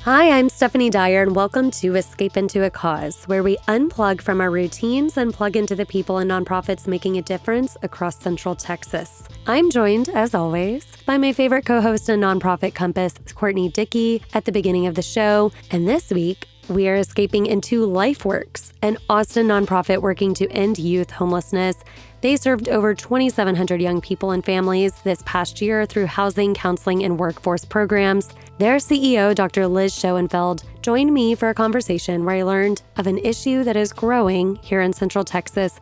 Hi, I'm Stephanie Dyer, and welcome to Escape into a Cause, where we unplug from our routines and plug into the people and nonprofits making a difference across Central Texas. I'm joined, as always, by my favorite co-host and nonprofit compass, Courtney Dickey, at the beginning of the show. And this week, we are escaping into LifeWorks, an Austin nonprofit working to end youth homelessness. They served over 2,700 young people and families this past year through housing, counseling, and workforce programs. Their CEO, Dr. Liz Schoenfeld, joined me for a conversation where I learned of an issue that is growing here in Central Texas.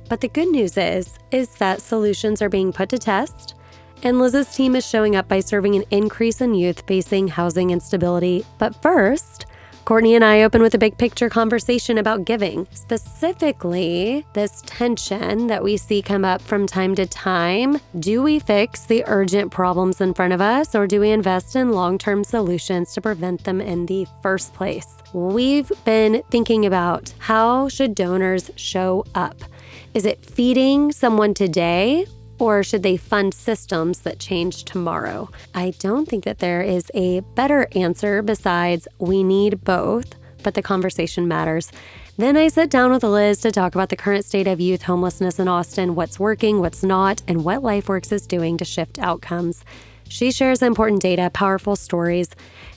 But the good news is that solutions are being put to test, and Liz's team is showing up by serving an increase in youth facing housing instability. But first, Courtney and I open with a big picture conversation about giving, specifically this tension that we see come up from time to time. Do we fix the urgent problems in front of us, or do we invest in long-term solutions to prevent them in the first place? We've been thinking about how should donors show up? Is it feeding someone today, or should they fund systems that change tomorrow? I don't think that there is a better answer besides we need both, but the conversation matters. Then I sit down with Liz to talk about the current state of youth homelessness in Austin, what's working, what's not, and what LifeWorks is doing to shift outcomes. She shares important data, powerful stories,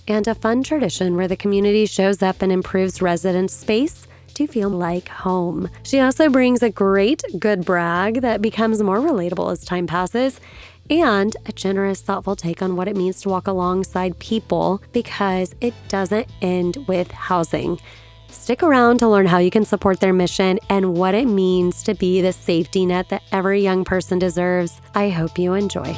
and a fun tradition where the community shows up and improves resident space to feel like home. She also brings a great good brag that becomes more relatable as time passes, and a generous, thoughtful take on what it means to walk alongside people, because it doesn't end with housing. Stick around to learn how you can support their mission and what it means to be the safety net that every young person deserves. I hope you enjoy.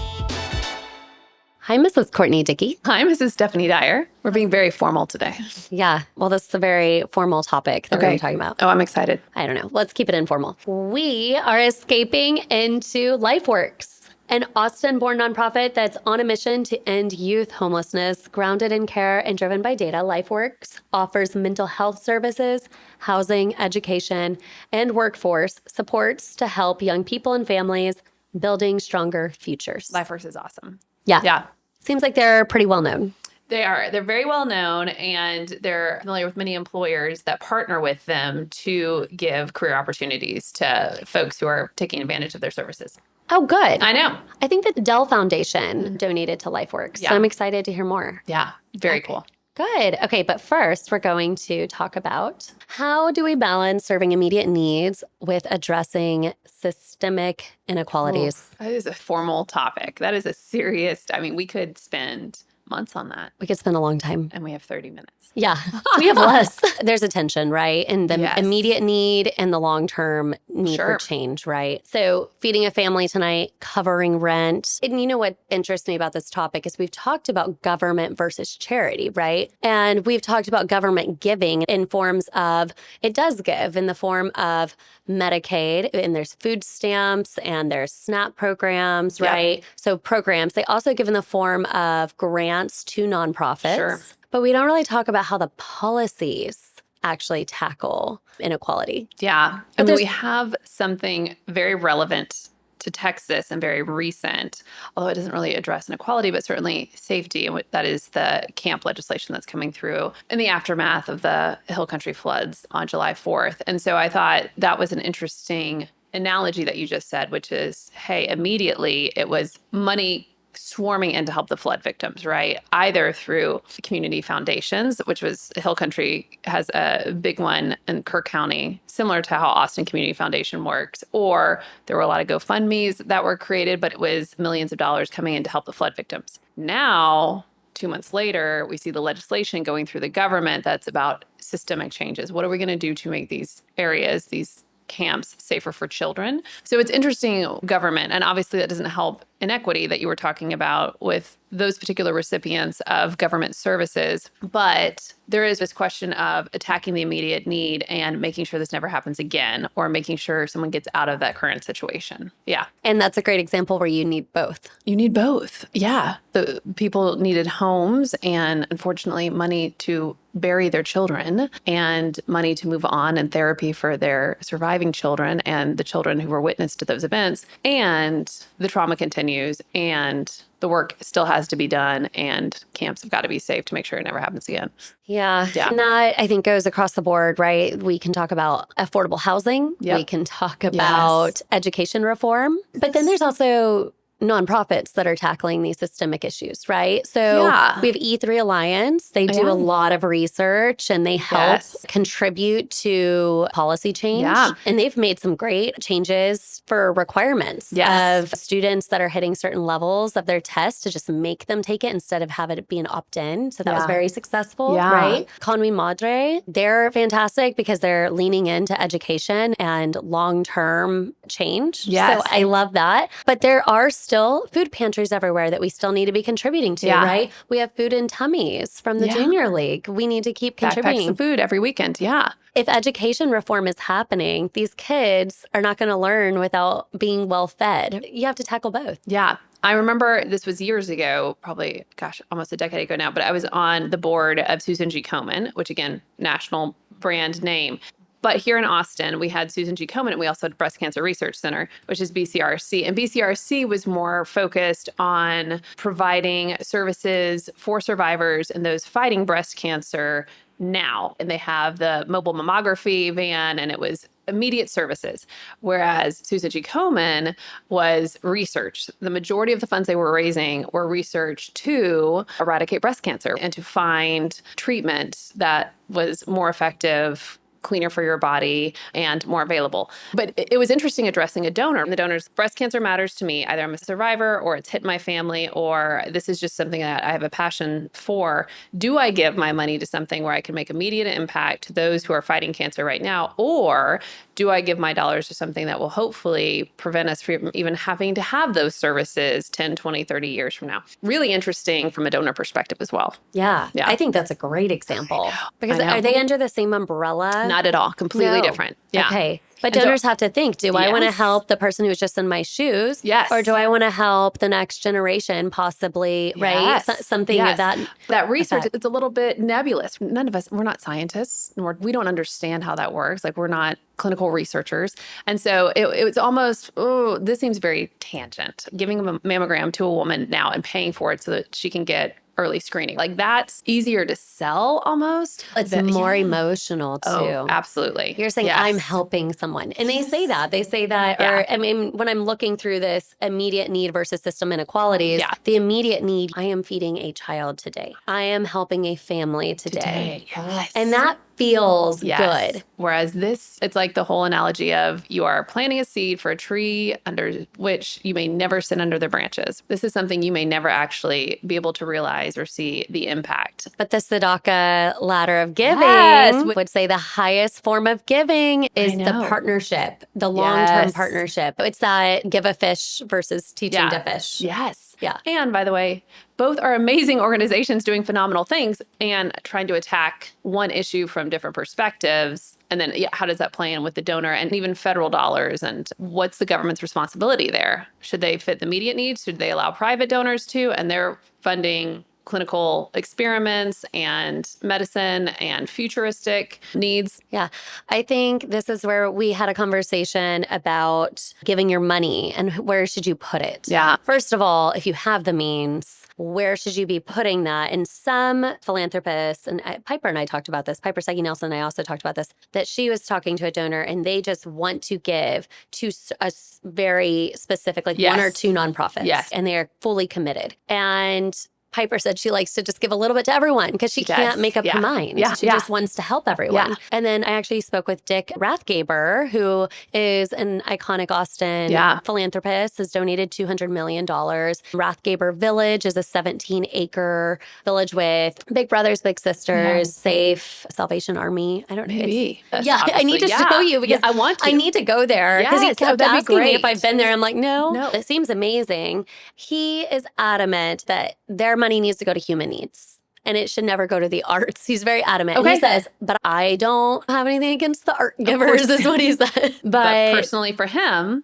Hi, Mrs. Courtney Dickey. Hi, Mrs. Stephanie Dyer. We're being very formal today. Yeah, well, this is a very formal topic that we're talking about. Oh, I'm excited. I don't know. Let's keep it informal. We are escaping into LifeWorks, an Austin-born nonprofit that's on a mission to end youth homelessness. Grounded in care and driven by data, LifeWorks offers mental health services, housing, education, and workforce supports to help young people and families building stronger futures. LifeWorks is awesome. Yeah. Seems like they're pretty well known. They are. They're very well known, and they're familiar with many employers that partner with them to give career opportunities to folks who are taking advantage of their services. Oh, good. I know. I think the Dell Foundation donated to LifeWorks. Yeah. So I'm excited to hear more. Yeah. Very cool. Good. Okay, but first we're going to talk about how do we balance serving immediate needs with addressing systemic inequalities? That is a formal topic. That is a serious, we could spend months on that. We could spend a long time. And we have 30 minutes. Yeah, we have less. There's a tension, right? And the Yes. immediate need and the long-term need for change, right? So feeding a family tonight, covering rent. And you know what interests me about this topic is we've talked about government versus charity, right? And we've talked about government giving in forms of, it does give in the form of Medicaid, and there's food stamps, and there's SNAP programs, right? So programs. They also give in the form of grants to nonprofits. Sure. But we don't really talk about how the policies actually tackle inequality. Yeah. We have something very relevant to Texas and very recent, although it doesn't really address inequality, but certainly safety. And that is the camp legislation that's coming through in the aftermath of the Hill Country floods on July 4th. And so I thought that was an interesting analogy that you just said, which is, hey, immediately it was money swarming in to help the flood victims, right? Either through community foundations, which was Hill Country has a big one in Kirk County, similar to how Austin Community Foundation works, or there were a lot of GoFundMes that were created, but it was millions of dollars coming in to help the flood victims. Now, 2 months later, we see the legislation going through the government that's about systemic changes. What are we going to do to make these areas, these camps, safer for children? So it's interesting, government, and obviously that doesn't help inequity that you were talking about with those particular recipients of government services. But there is this question of attacking the immediate need and making sure this never happens again, or making sure someone gets out of that current situation. Yeah. And that's a great example where you need both. You need both. Yeah. The people needed homes and, unfortunately, money to bury their children and money to move on, and therapy for their surviving children and the children who were witness to those events. And the trauma continues. continues, and the work still has to be done, and camps have got to be safe to make sure it never happens again. Yeah. Yeah. And that, I think, goes across the board, right? We can talk about affordable housing. Yep. We can talk about education reform. But then there's also nonprofits that are tackling these systemic issues, right? So we have E3 Alliance. They do a lot of research and they help contribute to policy change. Yeah. And they've made some great changes for requirements of students that are hitting certain levels of their test to just make them take it instead of have it be an opt-in. So that was very successful, right? Con Mi Madre, they're fantastic because they're leaning into education and long-term change. Yes. So I love that. But there are still food pantries everywhere that we still need to be contributing to, right? We have food in tummies from the Junior League. We need to keep contributing. Backpacks of food every weekend, If education reform is happening, these kids are not going to learn without being well fed. You have to tackle both. Yeah. I remember this was years ago, probably, almost a decade ago now, but I was on the board of Susan G. Komen, which again, national brand name. But here in Austin, we had Susan G. Komen, and we also had Breast Cancer Research Center, which is BCRC. And BCRC was more focused on providing services for survivors and those fighting breast cancer now. And they have the mobile mammography van, and it was immediate services. Whereas Susan G. Komen was research. The majority of the funds they were raising were research to eradicate breast cancer and to find treatment that was more effective, cleaner for your body, and more available. But it was interesting addressing a donor. The donor's breast cancer matters to me. Either I'm a survivor, or it's hit my family, or this is just something that I have a passion for. Do I give my money to something where I can make immediate impact to those who are fighting cancer right now? Or do I give my dollars to something that will hopefully prevent us from even having to have those services 10, 20, 30 years from now? Really interesting from a donor perspective as well. Yeah. I think that's a great example. Because are they under the same umbrella? Not at all. Completely different. Yeah. Okay. But donors have to think, do I want to help the person who's just in my shoes? Yes. Or do I want to help the next generation possibly, right? Something of that. That research, it's a little bit nebulous. None of us, we're not scientists, nor we don't understand how that works. Like, we're not clinical researchers. And so it was almost, this seems very tangent. Giving a mammogram to a woman now and paying for it so that she can get early screening. Like, that's easier to sell almost. It's more emotional too. Oh, absolutely. You're saying, I'm helping someone. And they say that, or I mean, when I'm looking through this immediate need versus system inequalities, the immediate need, I am feeding a child today. I am helping a family today. Yes. And that feels good. Whereas this, it's like the whole analogy of you are planting a seed for a tree under which you may never sit under the branches. This is something you may never actually be able to realize or see the impact. But the Tzedakah ladder of giving would say the highest form of giving is the partnership, the long-term partnership. It's that give a fish versus teaching to fish. Yes. Yeah. And by the way, both are amazing organizations doing phenomenal things and trying to attack one issue from different perspectives. And then how does that play in with the donor and even federal dollars? And what's the government's responsibility there? Should they fit the immediate needs? Should they allow private donors too? And they're funding clinical experiments and medicine and futuristic needs. Yeah. I think this is where we had a conversation about giving your money and where should you put it? Yeah. First of all, if you have the means, where should you be putting that? And some philanthropists, and Piper and I talked about this, Piper Segi-Nelson and I also talked about this, that she was talking to a donor and they just want to give to a very specific, like one or two nonprofits. Yes. And they are fully committed. And Piper said she likes to just give a little bit to everyone because she can't make up her mind. She just wants to help everyone. And then I actually spoke with Dick Rathgaber, who is an iconic Austin philanthropist, has donated $200 million. Rathgaber Village is a 17-acre village with Big Brothers, Big Sisters, Safe, Salvation Army. I don't know. Maybe. I need to show you because I want to. I need to go there because he kept asking me if I've been there. I'm like, no, it seems amazing. He is adamant that their money needs to go to human needs. and it should never go to the arts. He's very adamant. Okay. And he says, but I don't have anything against the art givers, is what he said. But personally for him,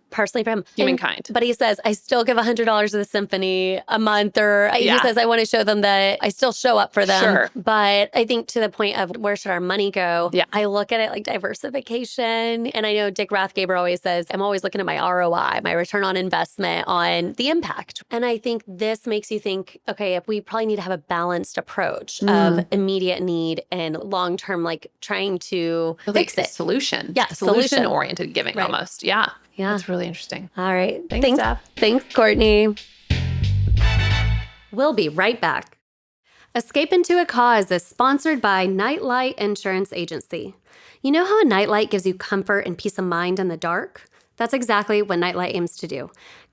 humankind. But he says, I still give $100 to the symphony a month, or he says, I want to show them that I still show up for them. Sure. But I think to the point of where should our money go? Yeah. I look at it like diversification. And I know Dick Rathgaber always says, I'm always looking at my ROI, my return on investment, on the impact. And I think this makes you think, okay, if we probably need to have a balanced approach of immediate need and long-term, like trying to fix it. Solution. Yeah, Solution-oriented giving Right. almost. Yeah. Yeah. That's really interesting. All right. Thanks, Steph. Thanks, Courtney. We'll be right back. Escape into a Cause is sponsored by Nightlight Insurance Agency. You know how a nightlight gives you comfort and peace of mind in the dark? That's exactly what Nightlight aims to do.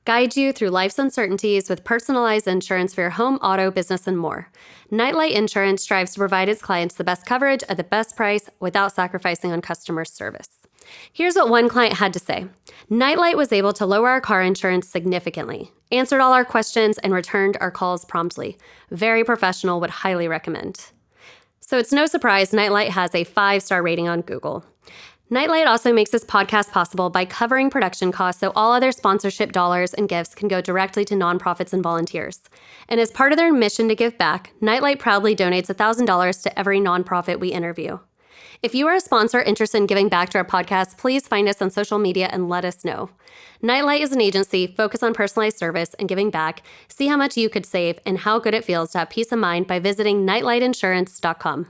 Guide you through life's uncertainties with personalized insurance for your home, auto, business, and more. Nightlight Insurance strives to provide its clients the best coverage at the best price without sacrificing on customer service. Here's what one client had to say. Nightlight was able to lower our car insurance significantly, answered all our questions, and returned our calls promptly. Very professional, would highly recommend. So it's no surprise Nightlight has a 5-star rating on Google. Nightlight also makes this podcast possible by covering production costs so all other sponsorship dollars and gifts can go directly to nonprofits and volunteers. And as part of their mission to give back, Nightlight proudly donates $1,000 to every nonprofit we interview. If you are a sponsor interested in giving back to our podcast, please find us on social media and let us know. Nightlight is an agency focused on personalized service and giving back. See how much you could save and how good it feels to have peace of mind by visiting nightlightinsurance.com.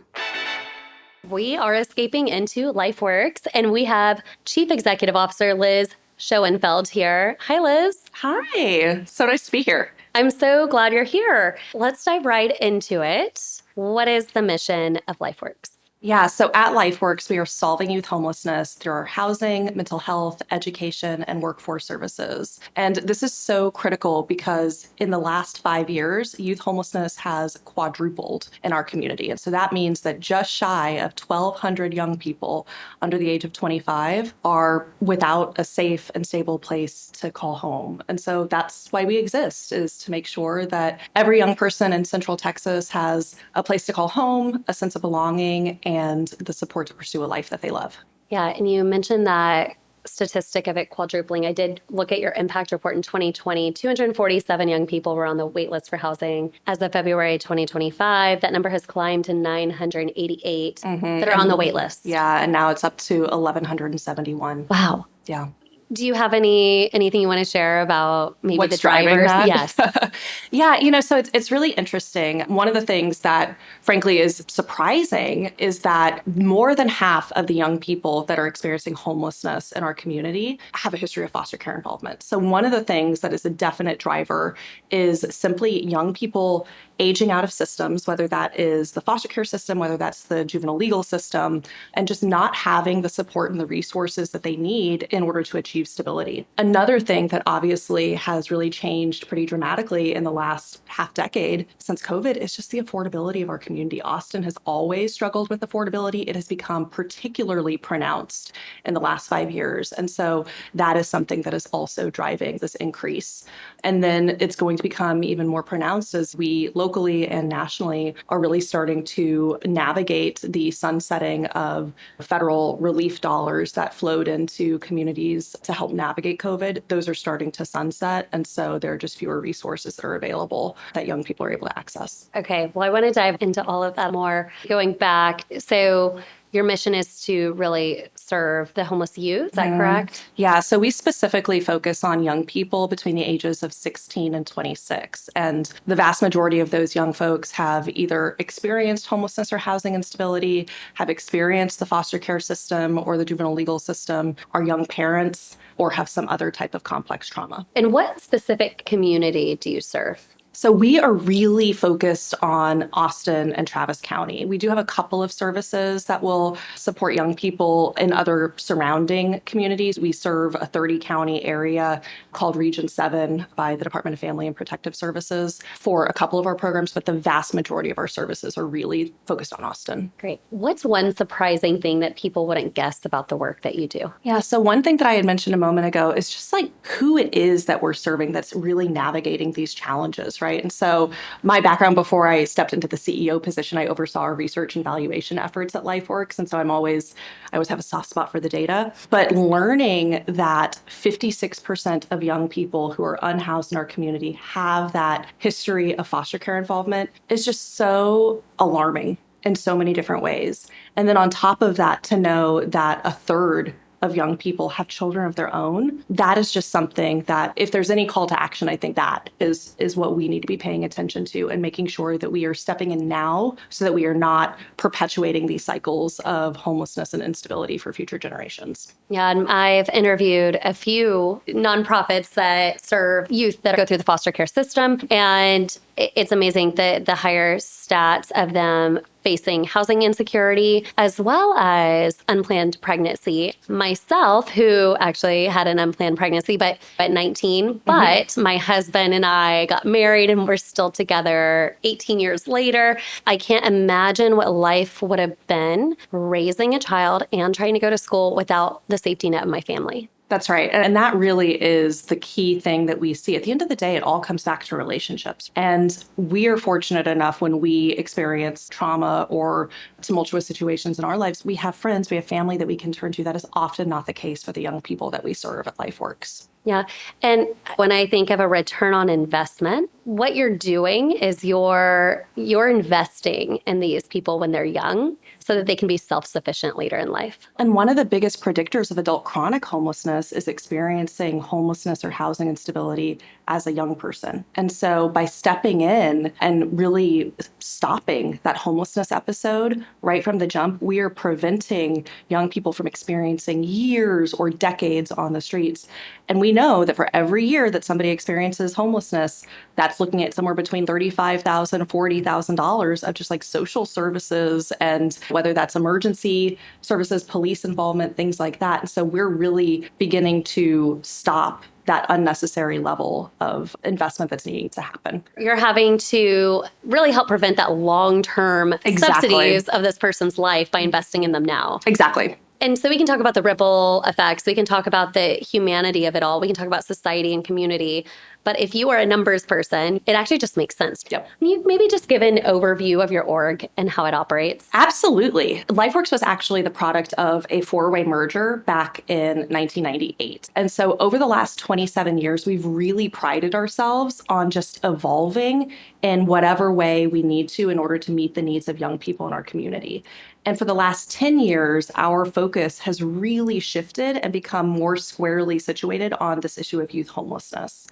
We are escaping into LifeWorks, and we have Chief Executive Officer Liz Schoenfeld here. Hi, Liz. Hi. So nice to be here. I'm so glad you're here. Let's dive right into it. What is the mission of LifeWorks? Yeah, so at LifeWorks, we are solving youth homelessness through our housing, mental health, education, and workforce services. And this is so critical because in the last 5 years, youth homelessness has quadrupled in our community. And so that means that just shy of 1,200 young people under the age of 25 are without a safe and stable place to call home. And so that's why we exist, is to make sure that every young person in Central Texas has a place to call home, a sense of belonging, and the support to pursue a life that they love. Yeah, and you mentioned that statistic of it quadrupling. I did look at your impact report in 2020. 247 young people were on the wait list for housing. As of February 2025, that number has climbed to 988 that are on the wait list. Yeah, and now it's up to 1,171. Wow. Yeah. Do you have anything you want to share about maybe What's the drivers? driving that? Yes. Yeah, so it's really interesting. One of the things that frankly is surprising is that more than half of the young people that are experiencing homelessness in our community have a history of foster care involvement. So one of the things that is a definite driver is simply young people aging out of systems, whether that is the foster care system, whether that's the juvenile legal system, and just not having the support and the resources that they need in order to achieve stability. Another thing that obviously has really changed pretty dramatically in the last half decade since COVID is just the affordability of our community. Austin has always struggled with affordability. It has become particularly pronounced in the last 5 years. And so that is something that is also driving this increase. And then it's going to become even more pronounced as we locally and nationally are really starting to navigate the sunsetting of federal relief dollars that flowed into communities to help navigate COVID. Those are starting to sunset. And so there are just fewer resources that are available that young people are able to access. Okay. Well, I want to dive into all of that more. Going back, so your mission is to really serve the homeless youth. Is that correct? Yeah. So we specifically focus on young people between the ages of 16 and 26. And the vast majority of those young folks have either experienced homelessness or housing instability, have experienced the foster care system or the juvenile legal system, are young parents, or have some other type of complex trauma. And what specific community do you serve? So we are really focused on Austin and Travis County. We do have a couple of services that will support young people in other surrounding communities. We serve a 30-county area called Region 7 by the Department of Family and Protective Services for a couple of our programs, but the vast majority of our services are really focused on Austin. Great. What's one surprising thing that people wouldn't guess about the work that you do? Yeah, so one thing that I had mentioned a moment ago is just like who it is that we're serving that's really navigating these challenges, efforts, right? And so my background before I stepped into the CEO position, I oversaw our research and valuation efforts at LifeWorks. And so I always have a soft spot for the data. But learning that 56% of young people who are unhoused in our community have that history of foster care involvement is just so alarming in so many different ways. And then on top of that, to know that a third of young people have children of their own, that is just something that if there's any call to action, I think that is what we need to be paying attention to and making sure that we are stepping in now so that we are not perpetuating these cycles of homelessness and instability for future generations. Yeah, and I've interviewed a few nonprofits that serve youth that go through the foster care system, and it's amazing the higher stats of them facing housing insecurity as well as unplanned pregnancy. Myself, who actually had an unplanned pregnancy but at 19, but my husband and I got married and we're still together 18 years later. I can't imagine what life would have been raising a child and trying to go to school without the safety net of my family. That's right. And that really is the key thing that we see. At the end of the day, it all comes back to relationships. And we are fortunate enough when we experience trauma or tumultuous situations in our lives, we have friends, we have family that we can turn to. That is often not the case for the young people that we serve at LifeWorks. Yeah. And when I think of a return on investment, what you're doing is you're investing in these people when they're young so that they can be self-sufficient later in life. And one of the biggest predictors of adult chronic homelessness is experiencing homelessness or housing instability as a young person. And so by stepping in and really stopping that homelessness episode right from the jump, we are preventing young people from experiencing years or decades on the streets. And we know that for every year that somebody experiences homelessness, that's looking at somewhere between $35,000, $40,000 of just like social services, and whether that's emergency services, police involvement, things like that. And so we're really beginning to stop that unnecessary level of investment that's needing to happen. You're having to really help prevent that long-term subsidies of this person's life by investing in them now. Exactly. And so we can talk about the ripple effects. We can talk about the humanity of it all. We can talk about society and community. But if you are a numbers person, it actually just makes sense. Yep. Can you maybe just give an overview of your org and how it operates? Absolutely. LifeWorks was actually the product of a four-way merger back in 1998. And so over the last 27 years, we've really prided ourselves on just evolving in whatever way we need to in order to meet the needs of young people in our community. And for the last 10 years, our focus has really shifted and become more squarely situated on this issue of youth homelessness.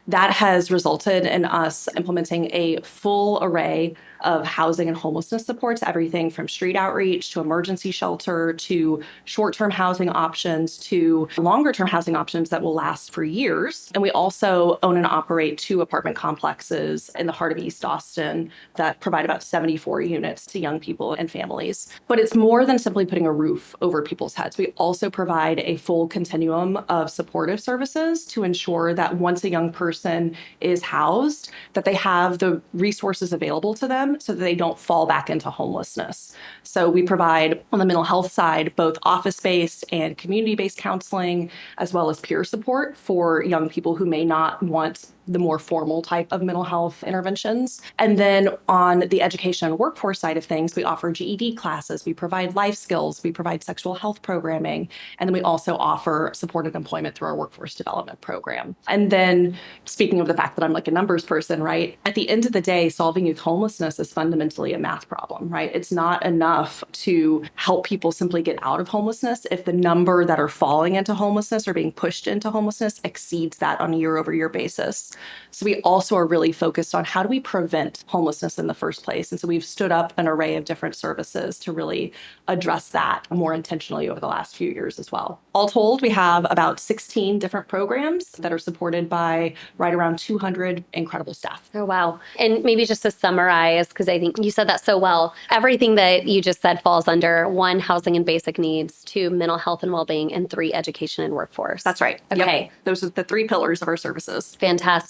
That has resulted in us implementing a full array of housing and homelessness supports, everything from street outreach to emergency shelter to short-term housing options to longer-term housing options that will last for years. And we also own and operate 2 apartment complexes in the heart of East Austin that provide about 74 units to young people and families. But it's more than simply putting a roof over people's heads. We also provide a full continuum of supportive services to ensure that once a young person is housed, that they have the resources available to them so that they don't fall back into homelessness. So we provide on the mental health side, both office-based and community-based counseling, as well as peer support for young people who may not want the more formal type of mental health interventions. And then on the education and workforce side of things, we offer GED classes, we provide life skills, we provide sexual health programming, and then we also offer supported employment through our workforce development program. And then speaking of the fact that I'm like a numbers person, right? At the end of the day, solving youth homelessness is fundamentally a math problem, right? It's not enough to help people simply get out of homelessness if the number that are falling into homelessness or being pushed into homelessness exceeds that on a year-over-year basis. So we also are really focused on how do we prevent homelessness in the first place. And so we've stood up an array of different services to really address that more intentionally over the last few years as well. All told, we have about 16 different programs that are supported by right around 200 incredible staff. Oh, wow. And maybe just to summarize, because I think you said that so well, everything that you just said falls under 1, housing and basic needs, 2, mental health and well-being, and 3, education and workforce. That's right. Okay. Yep. Those are the 3 pillars of our services. Fantastic.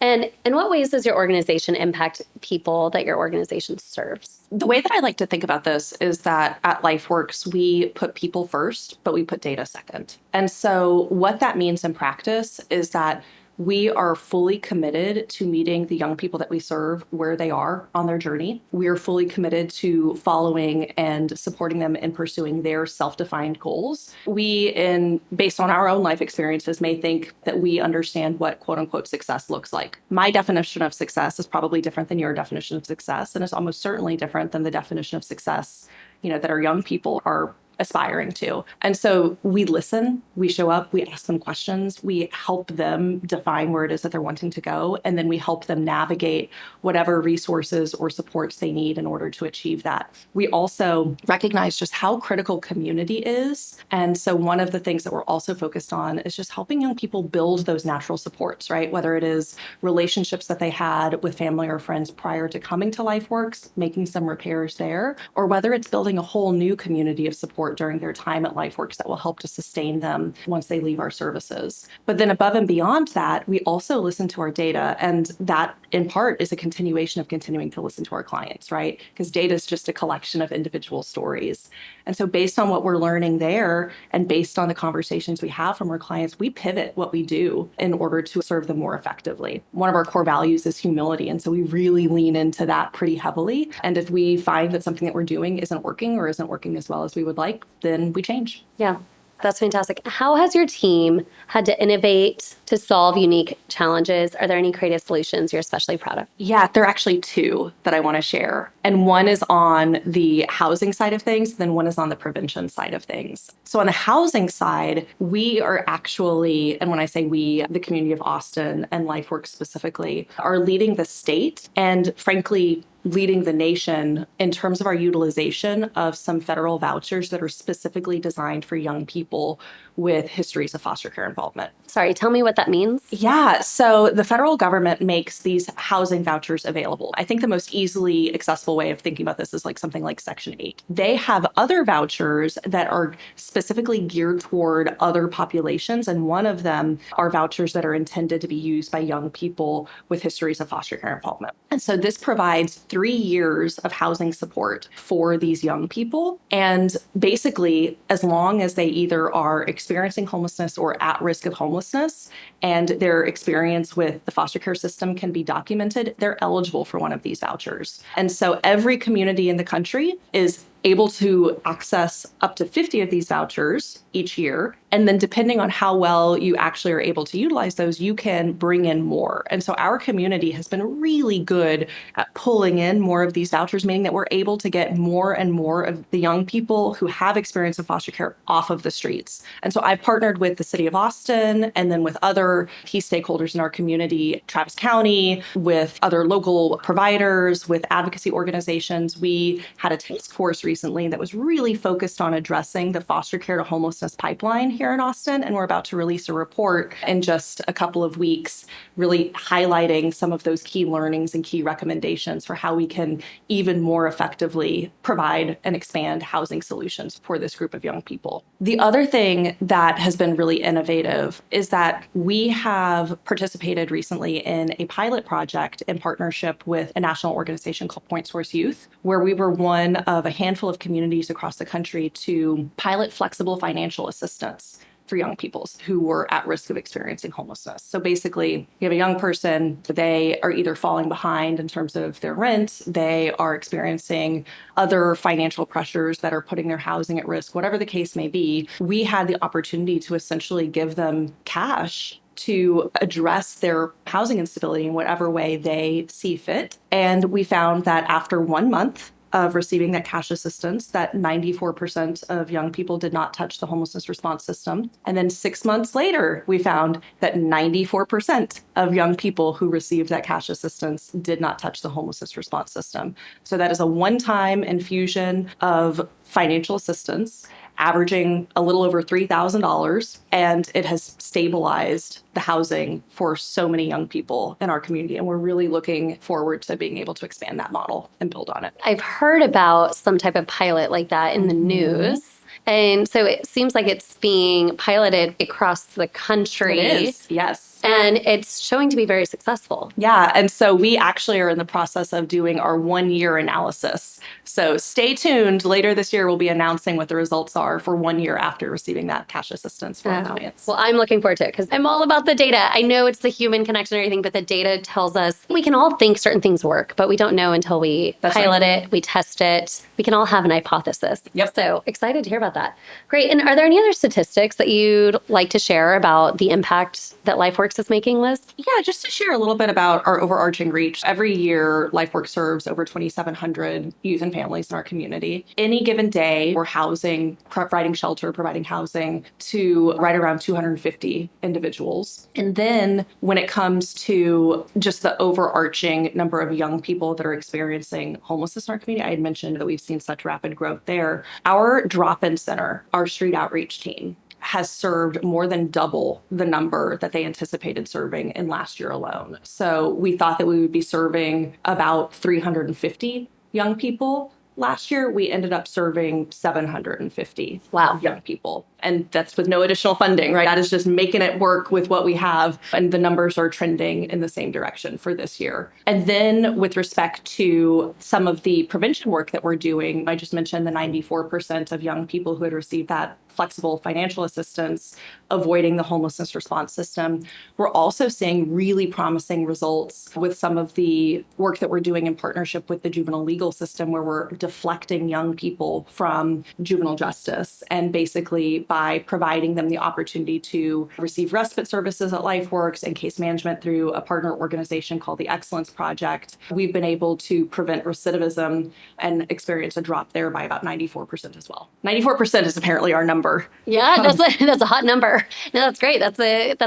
And in what ways does your organization impact people that your organization serves? The way that I like to think about this is that at LifeWorks, we put people first, but we put data second. And so what that means in practice is that We are fully committed to meeting the young people that we serve where they are on their journey. We are fully committed to following and supporting them in pursuing their self-defined goals. Based on our own life experiences, may think that we understand what quote unquote success looks like. My definition of success is probably different than your definition of success, and it's almost certainly different than the definition of success, that our young people are aspiring to. And so we listen, we show up, we ask them questions, we help them define where it is that they're wanting to go, and then we help them navigate whatever resources or supports they need in order to achieve that. We also recognize just how critical community is. And so one of the things that we're also focused on is just helping young people build those natural supports, right? Whether it is relationships that they had with family or friends prior to coming to LifeWorks, making some repairs there, or whether it's building a whole new community of support during their time at LifeWorks that will help to sustain them once they leave our services. But then above and beyond that, we also listen to our data. And that in part is a continuation of continuing to listen to our clients, right? Because data is just a collection of individual stories. And so based on what we're learning there and based on the conversations we have from our clients, we pivot what we do in order to serve them more effectively. One of our core values is humility. And so we really lean into that pretty heavily. And if we find that something that we're doing isn't working or isn't working as well as we would like, then we change. Yeah. That's fantastic. How has your team had to innovate to solve unique challenges? Are there any creative solutions you're especially proud of? Yeah, there are actually two that I want to share. And one is on the housing side of things, then one is on the prevention side of things. So on the housing side, we are actually, and when I say we, the community of Austin and LifeWorks specifically, are leading the state and frankly, leading the nation in terms of our utilization of some federal vouchers that are specifically designed for young people with histories of foster care involvement. Sorry, tell me what that means. Yeah, so the federal government makes these housing vouchers available. I think the most easily accessible way of thinking about this is like something like Section 8. They have other vouchers that are specifically geared toward other populations, and one of them are vouchers that are intended to be used by young people with histories of foster care involvement. And so this provides 3 years of housing support for these young people. And basically, as long as they either are experiencing homelessness or at risk of homelessness, and their experience with the foster care system can be documented, they're eligible for one of these vouchers. And so every community in the country is able to access up to 50 of these vouchers each year. And then depending on how well you actually are able to utilize those, you can bring in more. And so our community has been really good at pulling in more of these vouchers, meaning that we're able to get more and more of the young people who have experience of foster care off of the streets. And so I've partnered with the city of Austin and then with other key stakeholders in our community, Travis County, with other local providers, with advocacy organizations. We had a task force recently that was really focused on addressing the foster care to homelessness pipeline here in Austin. And we're about to release a report in just a couple of weeks, really highlighting some of those key learnings and key recommendations for how we can even more effectively provide and expand housing solutions for this group of young people. The other thing that has been really innovative is that we have participated recently in a pilot project in partnership with a national organization called Point Source Youth, where we were one of a handful of communities across the country to pilot flexible financial assistance for young people who were at risk of experiencing homelessness. So basically, you have a young person, they are either falling behind in terms of their rent, they are experiencing other financial pressures that are putting their housing at risk, whatever the case may be. We had the opportunity to essentially give them cash to address their housing instability in whatever way they see fit. And we found that after 1 month of receiving that cash assistance, that 94% of young people did not touch the homelessness response system. And then 6 months later, we found that 94% of young people who received that cash assistance did not touch the homelessness response system. So that is a one-time infusion of financial assistance, averaging a little over $3,000, and it has stabilized the housing for so many young people in our community. And we're really looking forward to being able to expand that model and build on it. I've heard about some type of pilot like that in the news. And so it seems like it's being piloted across the country. It is, yes. And it's showing to be very successful. Yeah. And so we actually are in the process of doing our 1-year analysis. So stay tuned. Later this year, we'll be announcing what the results are for 1 year after receiving that cash assistance for our clients. Well, I'm looking forward to it because I'm all about the data. I know it's the human connection and everything, but the data tells us we can all think certain things work, but we don't know until we pilot it, we test it. We can all have an hypothesis. Yep. So excited to hear about that. Great. And are there any other statistics that you'd like to share about the impact that LifeWorks is making, Liz? Yeah, just to share a little bit about our overarching reach. Every year, LifeWorks serves over 2,700 youth and families in our community. Any given day, we're housing, providing shelter, providing housing to right around 250 individuals. And then when it comes to just the overarching number of young people that are experiencing homelessness in our community, I had mentioned that we've seen such rapid growth there. Our drop-in center, our street outreach team, has served more than double the number that they anticipated serving in last year alone. So we thought that we would be serving about 350 young people. Last year, we ended up serving 750 young people. And that's with no additional funding, right? That is just making it work with what we have. And the numbers are trending in the same direction for this year. And then with respect to some of the prevention work that we're doing, I just mentioned the 94% of young people who had received that flexible financial assistance, avoiding the homelessness response system. We're also seeing really promising results with some of the work that we're doing in partnership with the juvenile legal system, where we're deflecting young people from juvenile justice, and basically by providing them the opportunity to receive respite services at LifeWorks and case management through a partner organization called the Excellence Project, we've been able to prevent recidivism and experience a drop there by about 94% as well. 94% is apparently our number. Yeah, that's a hot number. No, that's great. That's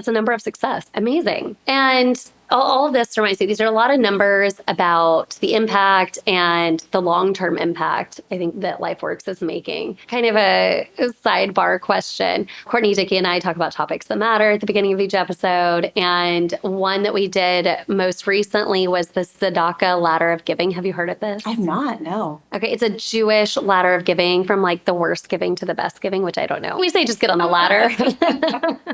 a number of success. Amazing. And all of this reminds me, these are a lot of numbers about the impact and the long-term impact I think that LifeWorks is making. Kind of a sidebar question. Courtney, Dickie, and I talk about topics that matter at the beginning of each episode. And one that we did most recently was the Tzedakah Ladder of Giving. Have you heard of this? I have not, no. Okay, it's a Jewish ladder of giving, from like the worst giving to the best giving, which I don't know. We say just get on the ladder.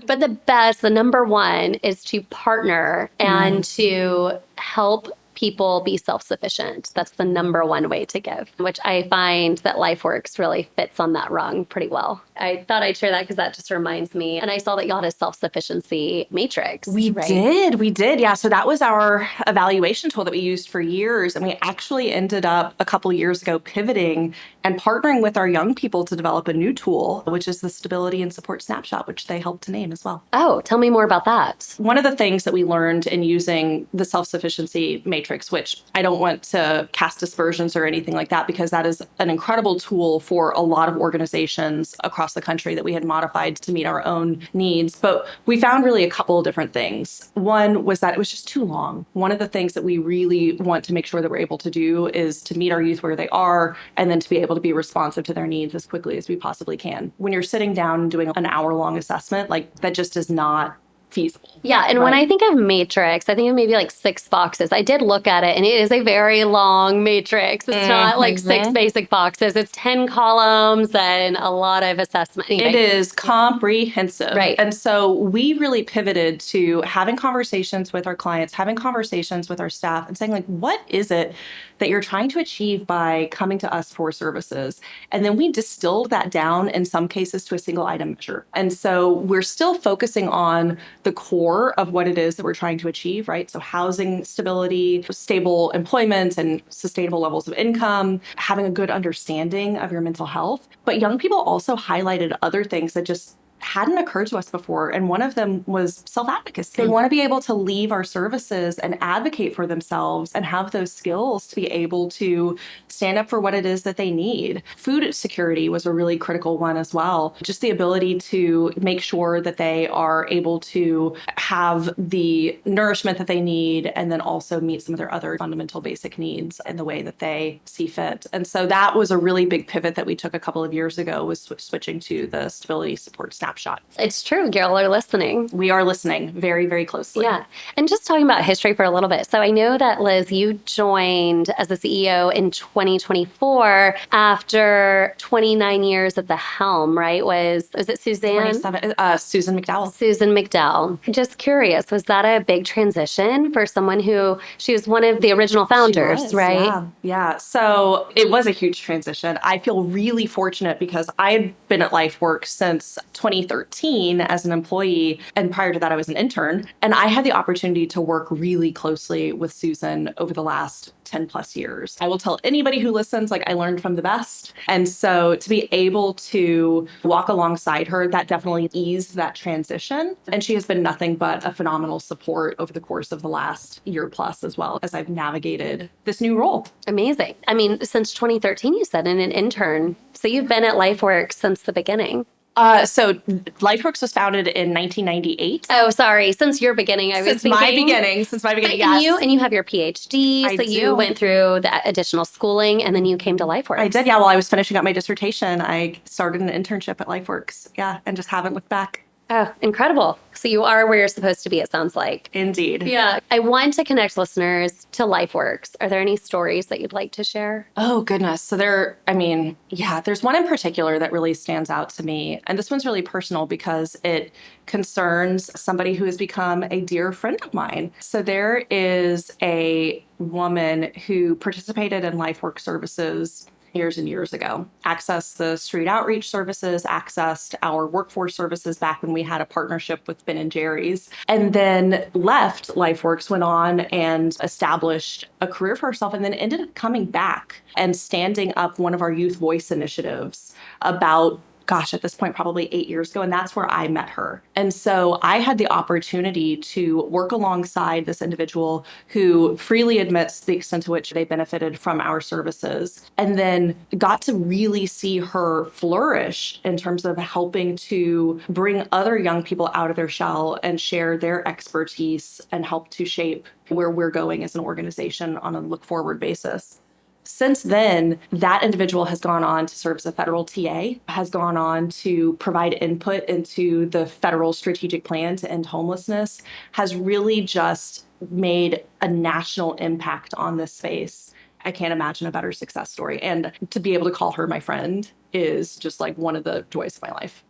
But the number one is to partner and to help people be self-sufficient. That's the number one way to give, which I find that LifeWorks really fits on that rung pretty well. I thought I'd share that because that just reminds me. And I saw that y'all had a self-sufficiency matrix. We did. Yeah. So that was our evaluation tool that we used for years. And we actually ended up a couple of years ago pivoting and partnering with our young people to develop a new tool, which is the Stability and Support Snapshot, which they helped to name as well. Oh, tell me more about that. One of the things that we learned in using the self-sufficiency matrix, which I don't want to cast aspersions or anything like that, because that is an incredible tool for a lot of organizations across the country that we had modified to meet our own needs. But we found really a couple of different things. One was that it was just too long. One of the things that we really want to make sure that we're able to do is to meet our youth where they are, and then to be able to be responsive to their needs as quickly as we possibly can. When you're sitting down and doing an hour-long assessment, like that just is not feasible. Yeah. And when I think of matrix, I think of maybe like 6 boxes. I did look at it and it is a very long matrix. It's not like 6 basic boxes. It's 10 columns and a lot of assessment. Anyway. It is comprehensive. Right. And so we really pivoted to having conversations with our clients, having conversations with our staff, and saying, like, what is it that you're trying to achieve by coming to us for services? And then we distilled that down in some cases to a single item measure. And so we're still focusing on the core of what it is that we're trying to achieve, right? So housing stability, stable employment, and sustainable levels of income, having a good understanding of your mental health. But young people also highlighted other things that just hadn't occurred to us before. And one of them was self-advocacy. They want to be able to leave our services and advocate for themselves and have those skills to be able to stand up for what it is that they need. Food security was a really critical one as well. Just the ability to make sure that they are able to have the nourishment that they need, and then also meet some of their other fundamental basic needs in the way that they see fit. And so that was a really big pivot that we took a couple of years ago, was switching to the Stability Support Snapshot snapshot. It's true. Y'all are listening. We are listening very, very closely. Yeah. And just talking about history for a little bit. So I know that, Liz, you joined as the CEO in 2024 after 29 years at the helm, right? Was it Suzanne? Susan McDowell. Susan McDowell. Just curious, was that a big transition for someone who, she was one of the original founders, right? Yeah. So it was a huge transition. I feel really fortunate because I'd been at LifeWorks since 2013 as an employee. And prior to that, I was an intern. And I had the opportunity to work really closely with Susan over the last 10 plus years. I will tell anybody who listens, like, I learned from the best. And so to be able to walk alongside her, that definitely eased that transition. And she has been nothing but a phenomenal support over the course of the last year plus, as well as I've navigated this new role. Amazing. I mean, since 2013, you said, and an intern. So you've been at LifeWorks since the beginning. So LifeWorks was founded in 1998. Oh, sorry. Since your beginning, I was thinking. Since my beginning, yes. And you have your PhD, so you went through the additional schooling, and then you came to LifeWorks. I did, yeah. While I was finishing up my dissertation, I started an internship at LifeWorks, yeah, and just haven't looked back. Oh, incredible. So you are where you're supposed to be, it sounds like. Indeed. Yeah. I want to connect listeners to LifeWorks. Are there any stories that you'd like to share? Oh, goodness. So there's one in particular that really stands out to me. And this one's really personal because it concerns somebody who has become a dear friend of mine. So there is a woman who participated in LifeWorks services years and years ago, accessed the street outreach services, accessed our workforce services back when we had a partnership with Ben & Jerry's, and then left LifeWorks, went on and established a career for herself, and then ended up coming back and standing up one of our youth voice initiatives about, at this point, probably 8 years ago. And that's where I met her. And so I had the opportunity to work alongside this individual who freely admits the extent to which they benefited from our services, and then got to really see her flourish in terms of helping to bring other young people out of their shell and share their expertise and help to shape where we're going as an organization on a look forward basis. Since then, that individual has gone on to serve as a federal TA, has gone on to provide input into the federal strategic plan to end homelessness, has really just made a national impact on this space. I can't imagine a better success story. And to be able to call her my friend is just like one of the joys of my life.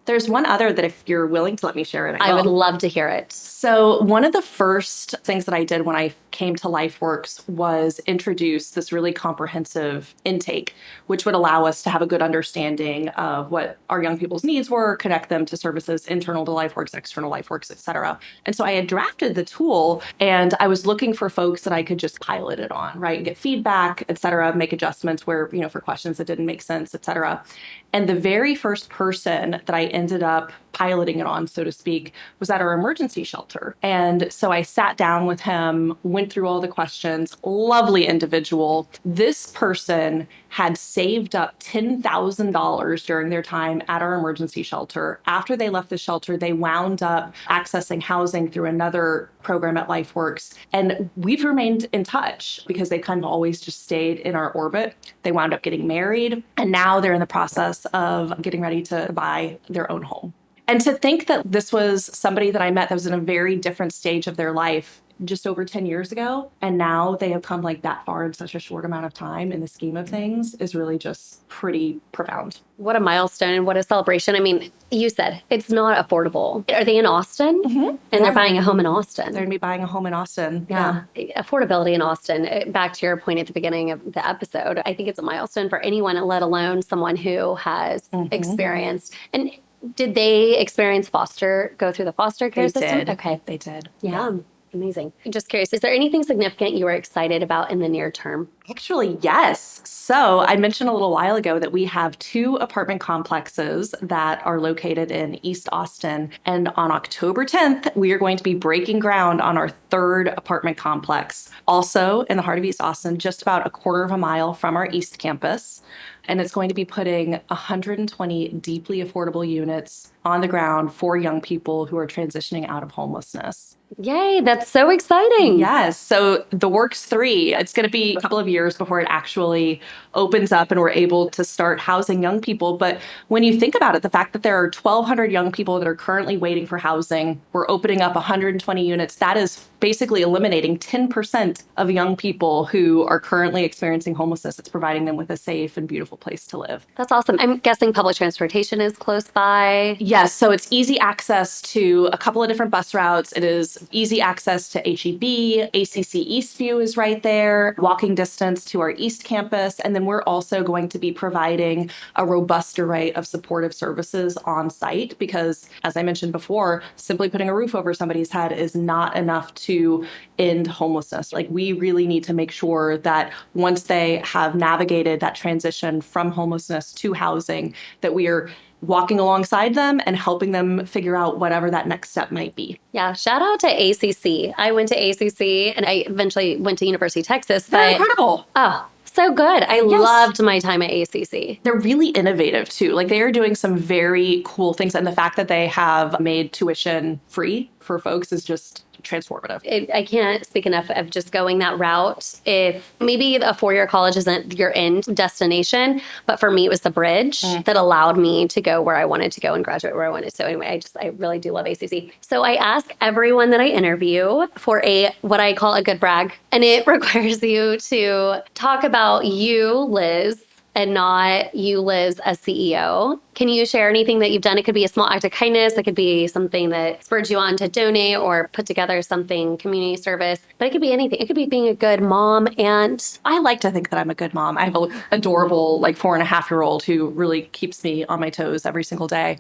There's one other that if you're willing to let me share it, I would love to hear it. So one of the first things that I did when I came to LifeWorks was introduce this really comprehensive intake, which would allow us to have a good understanding of what our young people's needs were, connect them to services internal to LifeWorks, external LifeWorks, et cetera. And so I had drafted the tool, and I was looking for folks that I could just pilot it on, right? Get feedback, et cetera, make adjustments where, for questions that didn't make sense, et cetera. And the very first person that I ended up piloting it on, so to speak, was at our emergency shelter. And so I sat down with him, went through all the questions. Lovely individual. This person had saved up $10,000 during their time at our emergency shelter. After they left the shelter, they wound up accessing housing through another program at LifeWorks. And we've remained in touch because they kind of always just stayed in our orbit. They wound up getting married, and now they're in the process of getting ready to buy their own home. And to think that this was somebody that I met that was in a very different stage of their life just over 10 years ago, and now they have come like that far in such a short amount of time in the scheme of things is really just pretty profound. What a milestone and what a celebration. I mean, you said it's not affordable. Are they in Austin? Mm-hmm. And they're buying a home in Austin. They're going to be buying a home in Austin. Yeah. Affordability in Austin. Back to your point at the beginning of the episode, I think it's a milestone for anyone, let alone someone who has experienced. And did they go through the foster care system? Did. Okay. They did. Yeah. Amazing. Just curious, is there anything significant you were excited about in the near term? Actually, yes. So I mentioned a little while ago that we have 2 apartment complexes that are located in East Austin. And on October 10th, we are going to be breaking ground on our 3rd apartment complex, also in the heart of East Austin, just about a quarter of a mile from our East campus. and it's going to be putting 120 deeply affordable units on the ground for young people who are transitioning out of homelessness. Yay, that's so exciting. Yes. So the Works 3, it's going to be a couple of years before it actually opens up and we're able to start housing young people. But when you think about it, the fact that there are 1,200 young people that are currently waiting for housing, we're opening up 120 units, that is basically eliminating 10% of young people who are currently experiencing homelessness. It's providing them with a safe and beautiful place to live. That's awesome. I'm guessing public transportation is close by. Yes, so it's easy access to a couple of different bus routes. It is easy access to HEB, ACC Eastview is right there, walking distance to our East Campus. And then we're also going to be providing a robust array of supportive services on site because, as I mentioned before, simply putting a roof over somebody's head is not enough to end homelessness. Like, we really need to make sure that once they have navigated that transition from homelessness to housing, that we are walking alongside them and helping them figure out whatever that next step might be. Yeah, shout out to ACC. I went to ACC and I eventually went to University of Texas. They're incredible. Oh, so good. I loved my time at ACC. They're really innovative too. Like, they are doing some very cool things. And the fact that they have made tuition free for folks is just transformative. I can't speak enough of just going that route. If maybe a four-year college isn't your end destination, but for me, it was the bridge that allowed me to go where I wanted to go and graduate where I wanted. So anyway, I really do love ACC. So I ask everyone that I interview for what I call a good brag. And it requires you to talk about you, Liz, and not you, Liz, as CEO. Can you share anything that you've done? It could be a small act of kindness. It could be something that spurred you on to donate or put together something, community service. But it could be anything. It could be being a good mom, aunt. I like to think that I'm a good mom. I have an adorable, 4.5-year-old who really keeps me on my toes every single day.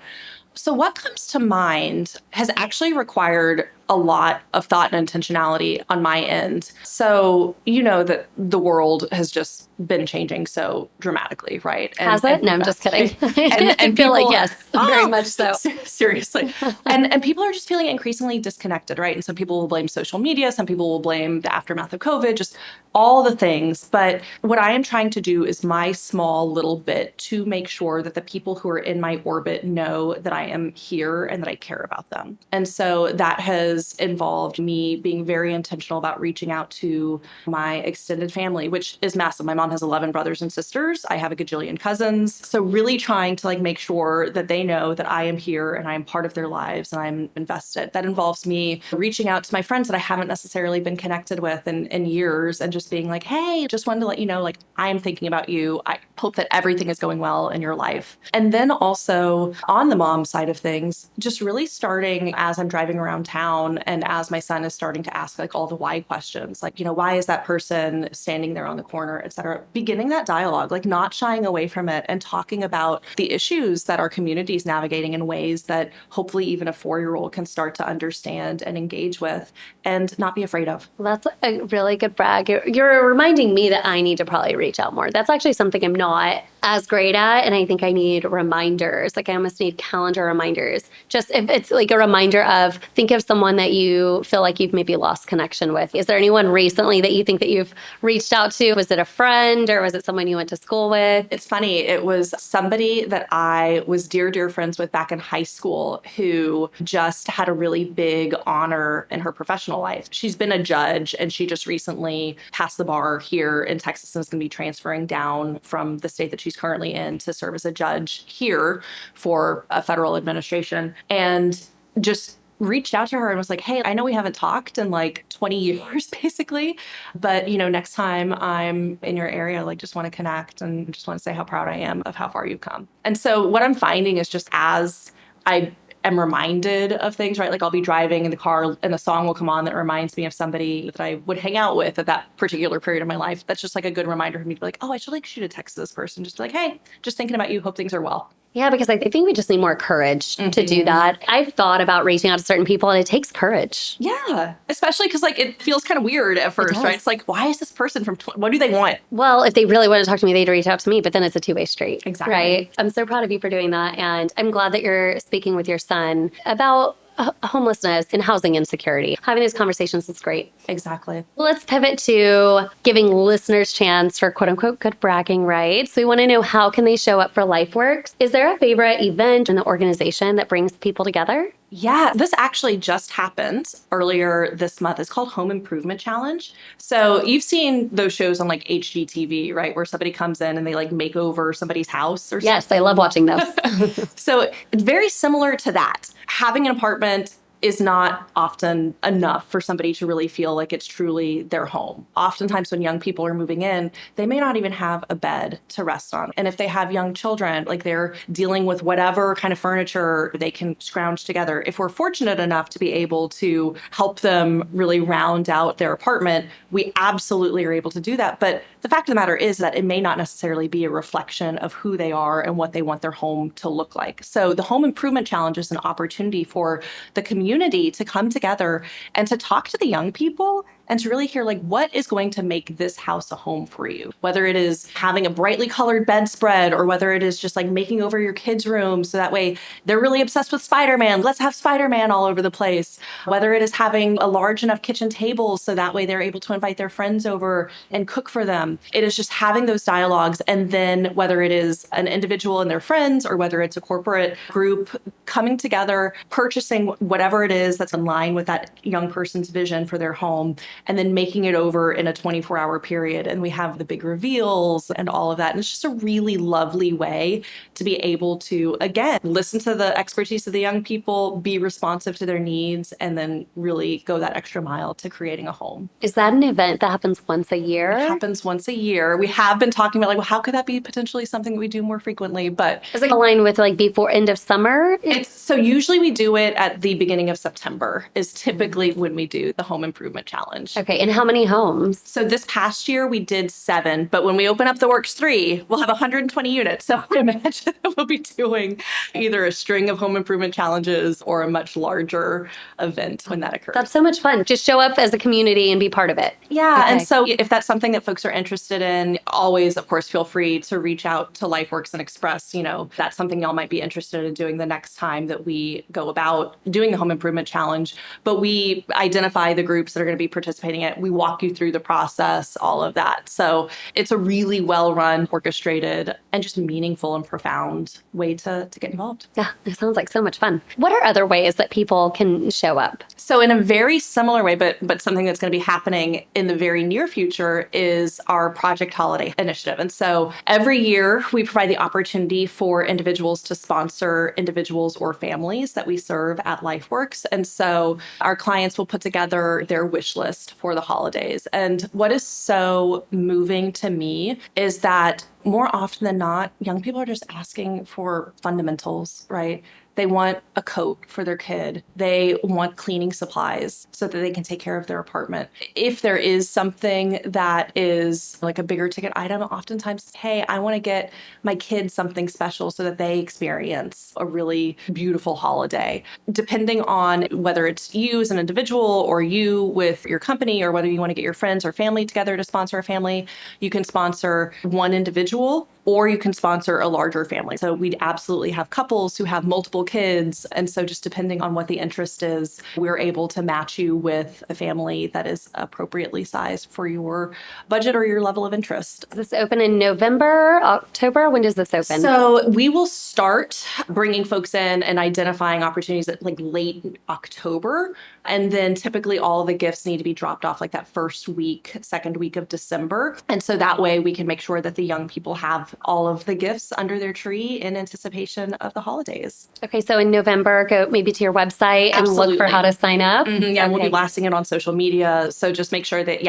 So what comes to mind has actually required a lot of thought and intentionality on my end. So, you know that the world has just been changing so dramatically, right? Has it? No, I'm just kidding. And I feel like yes, very much so. Seriously. And people are just feeling increasingly disconnected, right? And some people will blame social media. Some people will blame the aftermath of COVID, just all the things. But what I am trying to do is my small little bit to make sure that the people who are in my orbit know that I am here and that I care about them. And so that has involved me being very intentional about reaching out to my extended family, which is massive. My mom has 11 brothers and sisters. I have a gajillion cousins. So really trying to make sure that they know that I am here and I am part of their lives and I'm invested. That involves me reaching out to my friends that I haven't necessarily been connected with in years and just being like, hey, just wanted to let you know, I am thinking about you. I hope that everything is going well in your life. And then also on the mom side of things, just really starting as I'm driving around town and as my son is starting to ask all the why questions, why is that person standing there on the corner, et cetera, beginning that dialogue, not shying away from it and talking about the issues that our community is navigating in ways that hopefully even a 4-year-old can start to understand and engage with and not be afraid of. Well, that's a really good brag. You're reminding me that I need to probably reach out more. That's actually something I'm not as great at. And I think I need reminders. I almost need calendar reminders. Just if it's a reminder of, think of someone that you feel like you've maybe lost connection with. Is there anyone recently that you think that you've reached out to? Was it a friend or was it someone you went to school with? It's funny. It was somebody that I was dear, dear friends with back in high school who just had a really big honor in her professional life. She's been a judge and she just recently passed the bar here in Texas and is going to be transferring down from the state that she's currently in to serve as a judge here for a federal administration. And just reached out to her and was like, hey, I know we haven't talked in 20 years, basically. But, next time I'm in your area, just want to connect and just want to say how proud I am of how far you've come. And so what I'm finding is just as I am reminded of things, right? I'll be driving in the car and a song will come on that reminds me of somebody that I would hang out with at that particular period of my life. That's just a good reminder for me to be oh, I should shoot a text to this person. Just be hey, just thinking about you. Hope things are well. Yeah, because I think we just need more courage to do that. I've thought about reaching out to certain people and it takes courage. Yeah, especially because it feels kind of weird at first, right? It's why is this person from, what do they want? Well, if they really want to talk to me, they'd reach out to me, but then it's a two-way street. Exactly. Right? I'm so proud of you for doing that. And I'm glad that you're speaking with your son about homelessness and housing insecurity. Having those conversations is great. Exactly. Let's pivot to giving listeners chance for quote unquote good bragging rights. We want to know, how can they show up for LifeWorks? Is there a favorite event in the organization that brings people together? Yeah, this actually just happened earlier this month. It's called Home Improvement Challenge. So you've seen those shows on like HGTV, right? Where somebody comes in and they like make over somebody's house or something. Yes, I love watching those. So it's very similar to that. Having an apartment is not often enough for somebody to really feel like it's truly their home. Oftentimes when young people are moving in, they may not even have a bed to rest on. And if they have young children, like they're dealing with whatever kind of furniture they can scrounge together. If we're fortunate enough to be able to help them really round out their apartment, we absolutely are able to do that. But the fact of the matter is that it may not necessarily be a reflection of who they are and what they want their home to look like. So the Home Improvement Challenge is an opportunity for the community to come together and to talk to the young people and to really hear like what is going to make this house a home for you, whether it is having a brightly colored bedspread or whether it is just like making over your kids' room so that way they're really obsessed with Spider-Man. Let's have Spider-Man all over the place. Whether it is having a large enough kitchen table so that way they're able to invite their friends over and cook for them. It is just having those dialogues, and then whether it is an individual and their friends or whether it's a corporate group coming together, purchasing whatever it is that's in line with that young person's vision for their home, and then making it over in a 24-hour period. And we have the big reveals and all of that. And it's just a really lovely way to be able to, again, listen to the expertise of the young people, be responsive to their needs, and then really go that extra mile to creating a home. Is that an event that happens once a year? It happens once a year. We have been talking about like, well, how could that be potentially something that we do more frequently? But is it aligned with like before end of summer? So usually we do it at the beginning of September is typically when we do the Home Improvement Challenge. Okay, and how many homes? So this past year we did 7, but when we open up the Works 3, we'll have 120 units. So I imagine that we'll be doing either a string of home improvement challenges or a much larger event when that occurs. That's so much fun. Just show up as a community and be part of it. Yeah. Okay. And so if that's something that folks are interested in, always, of course, feel free to reach out to LifeWorks and express, that's something y'all might be interested in doing the next time that we go about doing the Home Improvement Challenge. But we identify the groups that are going to be participating in it. We walk you through the process, all of that. So it's a really well-run, orchestrated, and just meaningful and profound way to get involved. Yeah, it sounds like so much fun. What are other ways that people can show up? So in a very similar way, but something that's going to be happening in the very near future is our Project Holiday initiative. And so every year we provide the opportunity for individuals to sponsor individuals or families that we serve at LifeWorks. And so our clients will put together their wish list for the holidays. And what is so moving to me is that more often than not, young people are just asking for fundamentals, right? They want a coat for their kid. They want cleaning supplies so that they can take care of their apartment. If there is something that is like a bigger ticket item, oftentimes, hey, I want to get my kids something special so that they experience a really beautiful holiday. Depending on whether it's you as an individual or you with your company, or whether you want to get your friends or family together to sponsor a family, you can sponsor one individual or you can sponsor a larger family. So we absolutely have couples who have multiple kids. And so just depending on what the interest is, we're able to match you with a family that is appropriately sized for your budget or your level of interest. Does this open in November, October? When does this open? So we will start bringing folks in and identifying opportunities at like late October. And then typically all of the gifts need to be dropped off like that first week, second week of December. And so that way we can make sure that the young people have all of the gifts under their tree in anticipation of the holidays. Okay, so in November, go maybe to your website and look for how to sign up. Mm-hmm, yeah, okay. We'll be blasting it on social media. So just make sure that,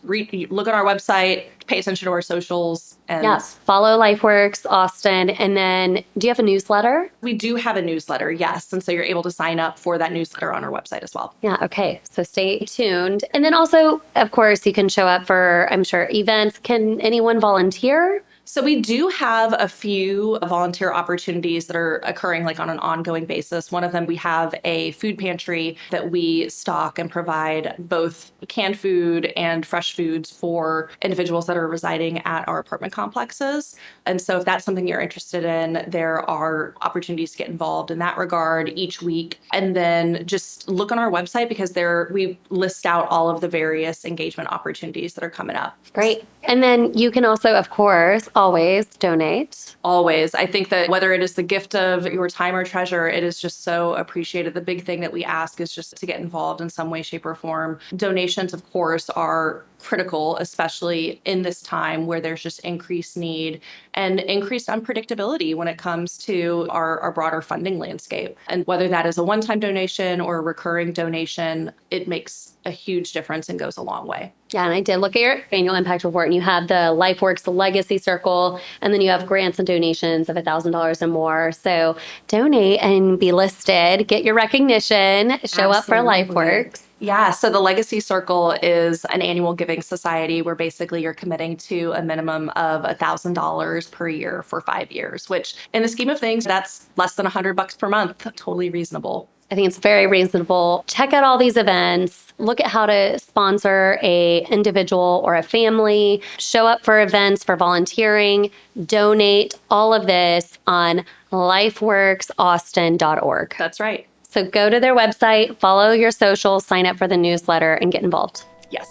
look at our website, pay attention to our socials. And yes, follow LifeWorks Austin. And then do you have a newsletter? We do have a newsletter, yes. And so you're able to sign up for that newsletter on our website as well. Yeah, okay. So stay tuned. And then also, of course, you can show up for, I'm sure, events. Can anyone volunteer? So we do have a few volunteer opportunities that are occurring like on an ongoing basis. One of them, we have a food pantry that we stock and provide both canned food and fresh foods for individuals that are residing at our apartment complexes. And so if that's something you're interested in, there are opportunities to get involved in that regard each week. And then just look on our website because we list out all of the various engagement opportunities that are coming up. Great. And then you can also, of course, always donate. Always. I think that whether it is the gift of your time or treasure, it is just so appreciated. The big thing that we ask is just to get involved in some way, shape, or form. Donations, of course, are critical, especially in this time where there's just increased need and increased unpredictability when it comes to our broader funding landscape. And whether that is a one-time donation or a recurring donation, it makes a huge difference and goes a long way. Yeah, and I did look at your annual impact report, and you have the LifeWorks Legacy Circle, and then you have grants and donations of $1,000 or more. So donate and be listed, get your recognition, show up for LifeWorks. Yeah, so the Legacy Circle is an annual giving society where basically you're committing to a minimum of $1,000 per year for 5 years, which in the scheme of things, that's less than $100 per month. Totally reasonable. I think it's very reasonable. Check out all these events. Look at how to sponsor a individual or a family. Show up for events, for volunteering. Donate. All of this on lifeworksaustin.org. That's right. So go to their website, follow your socials, sign up for the newsletter, and get involved. Yes.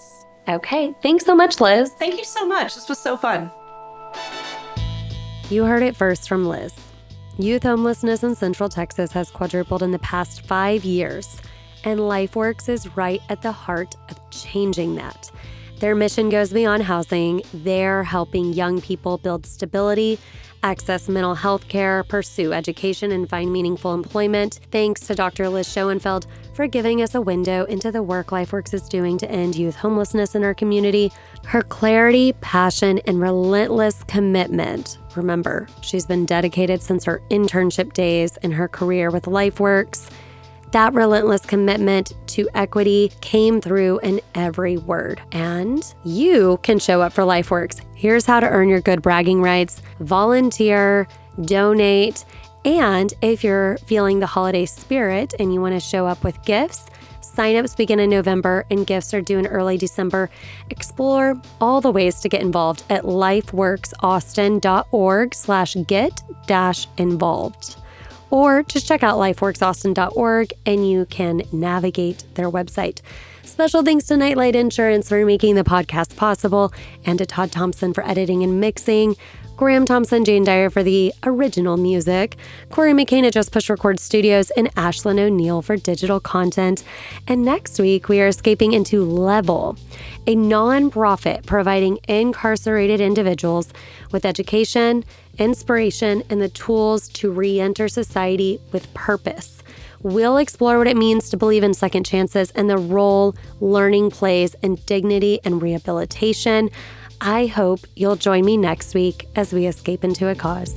Okay. Thanks so much, Liz. Thank you so much. This was so fun. You heard it first from Liz. Youth homelessness in Central Texas has quadrupled in the past 5 years, and LifeWorks is right at the heart of changing that. Their mission goes beyond housing. They're helping young people build stability, access mental health care, pursue education, and find meaningful employment. Thanks to Dr. Liz Schoenfeld for giving us a window into the work LifeWorks is doing to end youth homelessness in our community. Her clarity, passion, and relentless commitment. Remember, she's been dedicated since her internship days in her career with LifeWorks. That relentless commitment to equity came through in every word. And you can show up for LifeWorks. Here's how to earn your good bragging rights. Volunteer, donate, and if you're feeling the holiday spirit and you want to show up with gifts, sign-ups begin in November and gifts are due in early December. Explore all the ways to get involved at lifeworksaustin.org/get-involved. Or just check out lifeworksaustin.org and you can navigate their website. Special thanks to Nightlight Insurance for making the podcast possible, and to Todd Thompson for editing and mixing, Graham Thompson, Jane Dyer for the original music, Corey McCain at Just Push Record Studios, and Ashlyn O'Neill for digital content. And next week, we are escaping into Level, a nonprofit providing incarcerated individuals with education, inspiration, and the tools to re-enter society with purpose. We'll explore what it means to believe in second chances and the role learning plays in dignity and rehabilitation. I hope you'll join me next week as we escape into a cause.